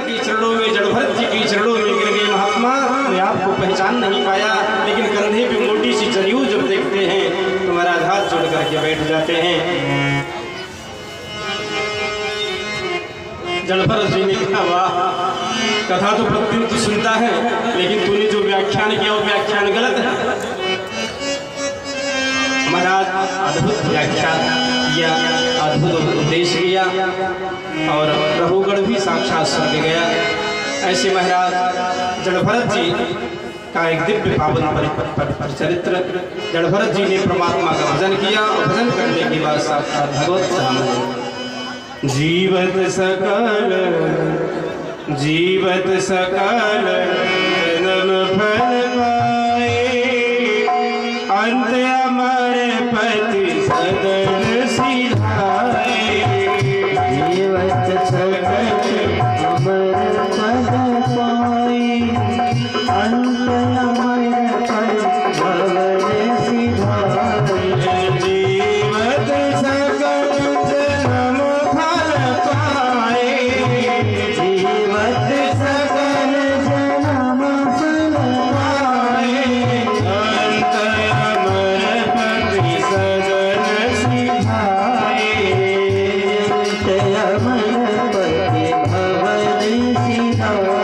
के चरणों में, जड़ भरत जी के चरणों में गिर गए। महात्मा, मैं आपको पहचान नहीं पाया, लेकिन कंधे पे मोटी सी जनेऊ जब देखते हैं तो महाराज हाथ जोड़ करके बैठ जाते हैं। जड़ भरत जी ने कहा, वाह, कथा तो प्रतिदिन तू सुनता है, लेकिन तूने जो व्याख्यान किया वो व्याख्यान गलत है। महाराज अद्भुत व्याख्यान किया, अद्भुत उपदेश किया और रघुगढ़ भी साक्षात स्वर्ग गया। ऐसे महाराज जड़ भरत जी का एक दिव्य पावन चरित्र। जड़ भरत जी ने परमात्मा का भजन किया और भजन करने के बाद साक्षात भगवत धाम जीवत सकल जन्म फल पाए, अंत अमर पति सदन सिधाए। जीवत सकल अमर पद पाए, अंत अमर पद भवन सिधाए। जीवत सकल जन्म फल पाए, जीवत सकल जन्म फल पाए, अंत अमर पति सदन सिधाए। अंत अमर पति भवन सिधाए।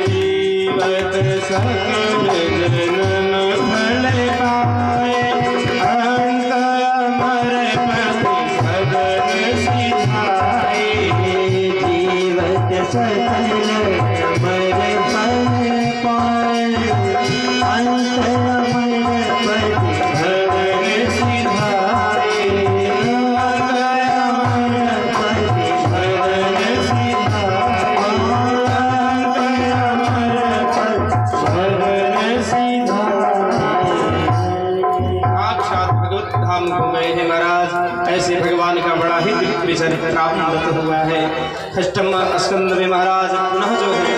जीवत सकल जन्म फल पाए, अंत अमर पति सदन सिधाए। जीवत सकल अमर फल पाए, अंत अमर पति भवन सिधाए, अंत अमर पति भवन सिधाए, अंत अमर भवन सिधाए। साक्षात भगवत धाम को गए हैं महाराज। ऐसे भगवान का बड़ा ही दिव्य चरित्र प्राप्त हुआ है। अष्टम स्कंद में महाराज पुनः जो है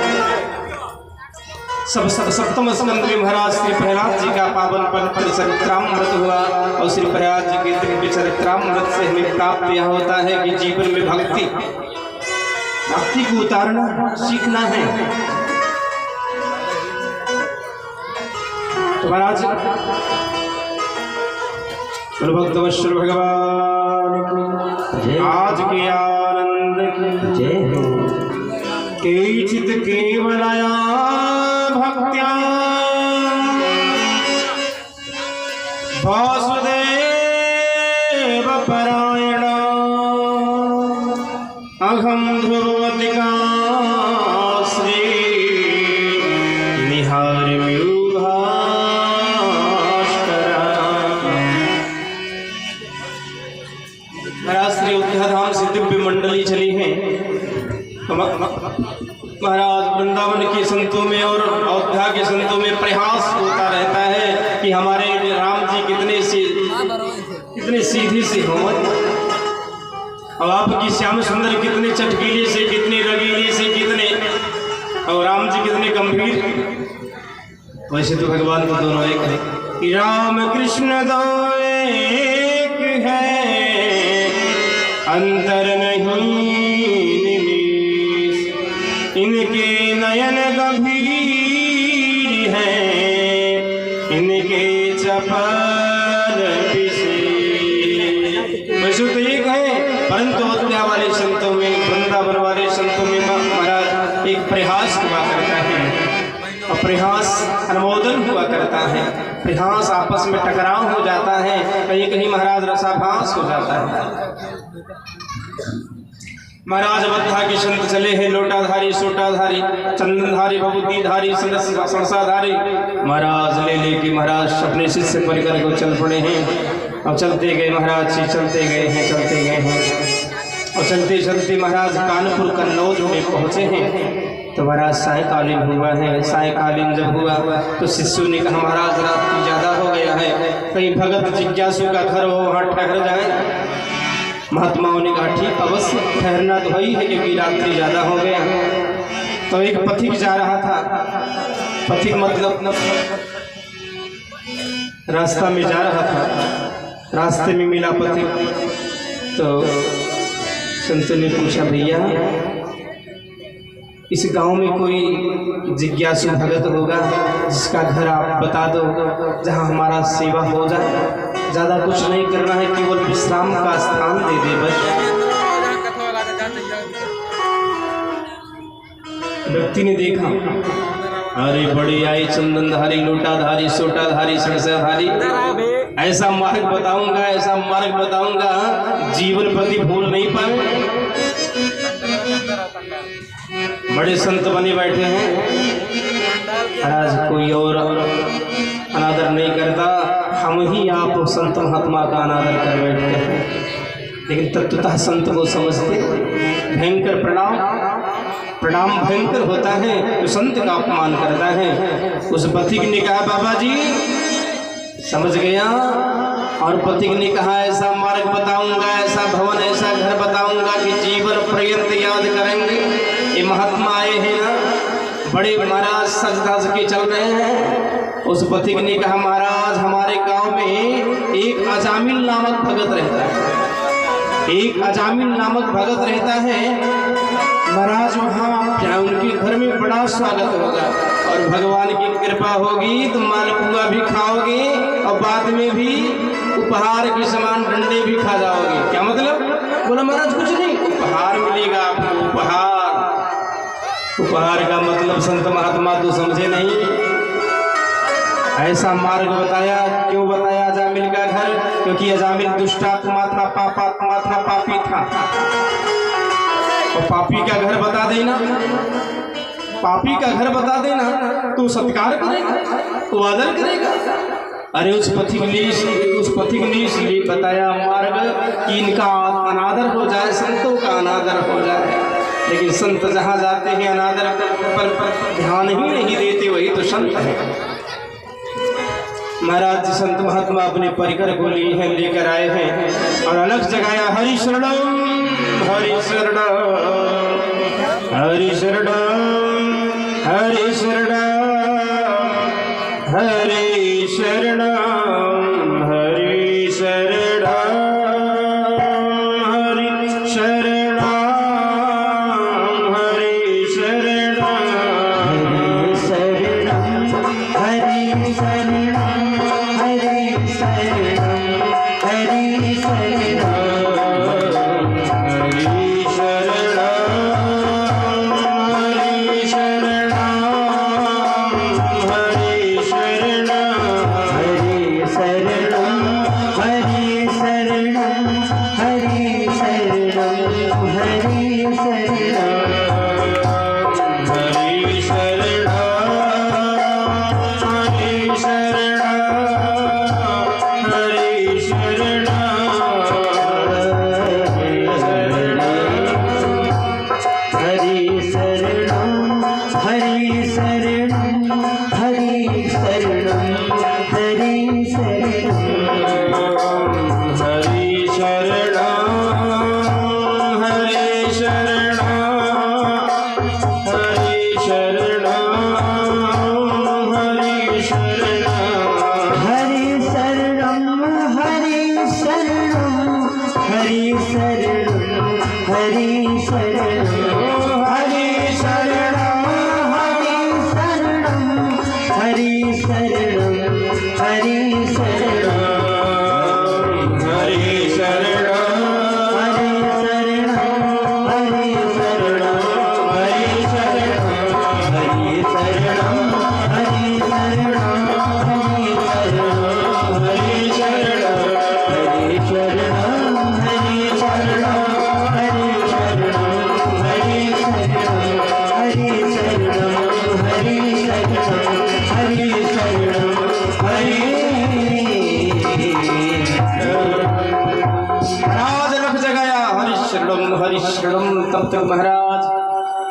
सप्तम स्कंद में महाराज श्री प्रहलाद जी का पावन पवित्र चरित्रामृत हुआ और श्री प्रहलाद जी के दिव्य चरित्रामृत से हमें प्राप्त यह होता है कि जीवन में भक्ति को उतारना सीखना है। तो महाराज भक्तवश्वर भगवान की आज के आनंद की जय हो। केचित् केवलया भक्त्या वासुदेव परायणा अहं ध्रुवतिका श्री निहारम्यूभास्करा। महाराज श्री अयोध्या धाम से दिव्य मंडली चली है। महाराज वृंदावन के संतों में और अयोध्या के संतों में प्रयास होता रहता है कि हमारे राम जी कितने सीधी से हो, और आपकी श्याम सुंदर कितने चटकीले से, कितने रगीले से, कितने, और राम जी कितने गंभीर। वैसे तो भगवान को दोनों एक है कि राम कृष्ण दो एक है, अंतर नहीं इनके नयन गंभीर हैं, इनके चपल वैसे तो एक है, परंतु अयोध्या वाले संतों में, वृंदावन वाले संतों में महाराज एक प्रयास हुआ करता है और प्रयास अनुमोदन हुआ करता है। प्रयास आपस में टकराव हो जाता है, कहीं कहीं महाराज रसाभास हो जाता है। महाराज अयोध्या के संत चले हैं, लोटाधारी, सोटाधारी, चंदनधारी, भभूतिधारी, सरसाधारी महाराज ले लेके महाराज अपने शिष्य परिकर को चल पड़े हैं और चलते गए महाराज जी, चलते गए हैं और चलते चलते महाराज कानपुर कन्नौज में पहुँचे हैं। तो महाराज सायकालीन हुआ है। सायकालीन जब हुआ तो शिष्यों ने कहा, महाराज रात ज़्यादा हो गया है, कहीं भगत जिज्ञासु का घर हो, वहाँ ठहर जाए। महात्माओं ने कहा, ठीक, अवश्य ठहरना तो वही है क्योंकि रात्रि ज़्यादा हो गया। तो एक पथिक जा रहा था, पथिक मतलब रास्ता में जा रहा था, रास्ते में मिला पथिक। तो संतों ने पूछा, भैया इस गांव में कोई जिज्ञासु भगत होगा जिसका घर आप बता दो, जहां हमारा सेवा हो जाए। ज़्यादा कुछ नहीं करना है, केवल विश्राम का स्थान दे दे बस। व्यक्ति ने देखा, अरे बड़ी आई चंदनधारी, लोटाधारी, सोटाधारी, सरसाधारी, ऐसा मार्ग बताऊंगा, ऐसा मार्ग बताऊंगा, जीवन पति भूल नहीं पाए। बड़े संत बने बैठे हैं, आज कोई और अनादर नहीं करता, हम ही आप संत महात्मा का अनादर कर बैठते हैं। लेकिन तत्वतः संत को समझते, भयंकर प्रणाम भयंकर होता है तो संत का अपमान करता है। उस पथिक ने कहा, बाबा जी समझ गया। और पथिक ने कहा, ऐसा मार्ग बताऊंगा, ऐसा भवन, ऐसा घर बताऊंगा कि जीवन पर्यंत याद करेंगे। ये महात्मा आए हैं ना, बड़े महाराज सज धज के चल रहे हैं। उस पथिक ने कहा, महाराज हमारे गांव में एक अजामिल नामक भगत रहता है, एक अजामिल नामक भगत रहता है। महाराज वहाँ क्या उनके घर में बड़ा स्वागत होगा और भगवान की कृपा होगी तो मालपुआ भी खाओगे और बाद में भी उपहार के समान डंडे भी खा जाओगे। क्या मतलब? बोला महाराज कुछ नहीं, उपहार मिलेगा आपको, उपहार का मतलब संत महात्मा तो समझे नहीं। ऐसा मार्ग बताया। क्यों बताया अजामिल का घर? क्योंकि अजामिल दुष्टात्मा था, पापात्मा था, पापी था। और पापी का घर बता देना, पापी का घर बता देना तो सत्कार करेगा, तो आदर करेगा। अरे उस पथिक ने इसलिए बताया मार्ग कि इनका अनादर हो जाए, संतों का अनादर हो जाए। लेकिन संत जहाँ जाते हैं अनादर पर ध्यान ही नहीं देते, वही तो संत है। महाराज संत महात्मा अपने परिकर को लिए हैं, लेकर आए हैं और अलग जगाया, हरि शरणम हरि शरणम हरि शरणम हरि शरणम हरि शरणम हरि शरणम हरि शरणम हरि शरणम हरि शरणम हरि शरणम हरि शरणम तब तक महाराज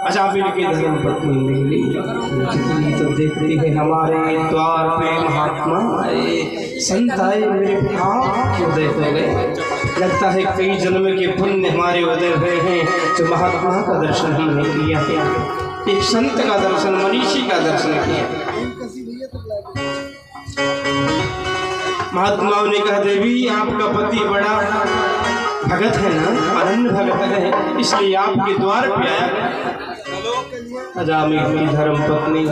अजामिल की धर्म पत्नी मिली तो देखते हैं हमारे द्वार पे महात्मा आए, संत आए, मेरे भाव उदय हो गए। लगता है कई जन्म के पुण्य हमारे उदय हुए हैं जो महात्मा का दर्शन ही नहीं किया है, एक संत का दर्शन, मनीषी का दर्शन किया। महात्माओं ने कहा, देवी आपका पति बड़ा भगत है ना, अनन्य भगत है, इसलिए आपके द्वार पे आया। अजामिल की धर्म पत्नी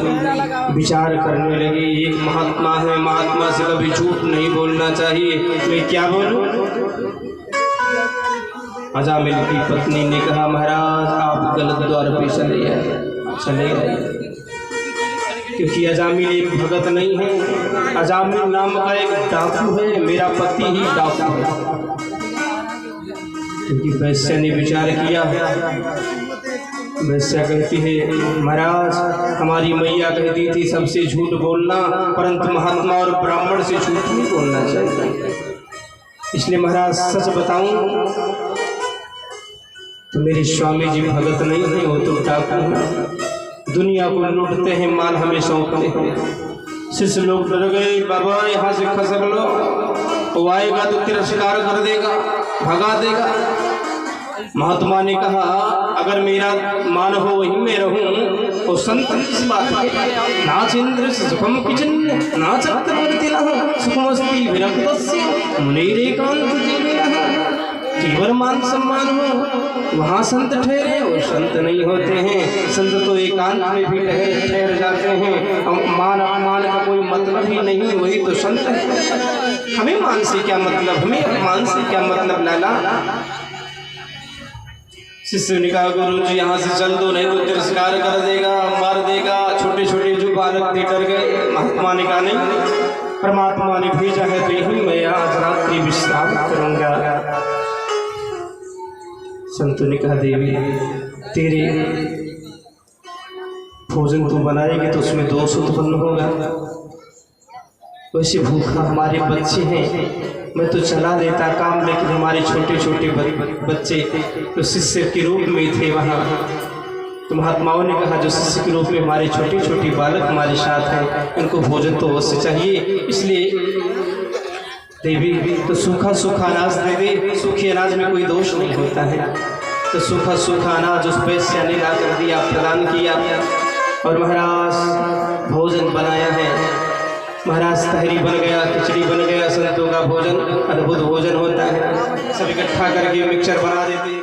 विचार करने लगी, एक महात्मा है, महात्मा से कभी झूठ नहीं बोलना चाहिए, मैं क्या बोलूं? अजामिल की पत्नी ने कहा, महाराज आप गलत द्वार पे चले आए, क्योंकि अजामिल एक भगत नहीं है, अजामिल नाम का एक डाकू है, मेरा पति ही डाकू है। क्योंकि वैश्या ने विचार किया, वैश्या कहती है, महाराज हमारी मैया कहती थी सबसे झूठ बोलना, परंतु महात्मा और ब्राह्मण से झूठ नहीं बोलना चाहिए, इसलिए महाराज सच बताऊं तो मेरे स्वामी जी भगत नहीं है, वो तो डाकू है, दुनिया को लूटते हैं, माल हमें सौंपते हैं। शिष्य लोग डर गए, बाबा यहाँ से खसक लो, वो आएगा तो तिरस्कार कर देगा, भगा देगा। महात्मा ने कहा, अगर मेरा मान हो वही मैं रहूं, और संत इस बात के नाचेंद्र सुखम किचन नाचक्रवर्ती सुखमस्ती विरक्तस्य मुनिरेकांत जीविनः, केवल मान सम्मान हो वहाँ संत ठहरे, और संत नहीं होते हैं, संत तो एकांत में भी ठहर जाते हैं, मान अपमान का कोई मतलब ही नहीं, वही तो संत है। हमें मान से क्या मतलब, हमें अपमान से क्या मतलब लाला। शिष्य ने कहा, गुरु जी यहाँ से चल दो, नहीं तो तिरस्कार कर देगा, मार देगा। छोटे छोटे जो बालक थे डर गए। महात्मा ने कहा, नहीं, परमात्मा ने भेजा है तो यही मैं आज रात्रि विश्राम करूंगा। संतों ने कहा, देवी तेरे भोजन तो बनाएगी तो उसमें दोष उत्पन्न होगा, वैसे भूखा हमारे बच्चे हैं, मैं तो चला देता काम, लेकिन हमारे छोटे छोटे बच्चे तो शिष्य के रूप में थे वहाँ। तो महात्माओं ने कहा, जो शिष्य के रूप में हमारे छोटे छोटे बालक हमारे साथ हैं, उनको भोजन तो अवश्य चाहिए, इसलिए देवी तो सूखा सूखा अनाज दे दे, सूखे अनाज में कोई दोष नहीं होता है। तो सूखा सूखा अनाज उस वैश्या ने ला कर दिया, प्रदान किया, और महाराज भोजन बनाया है। महाराज तहरी बन गया, खिचड़ी बन गया, संतों का भोजन अद्भुत भोजन होता है, सब इकट्ठा करके मिक्सचर बना देते हैं।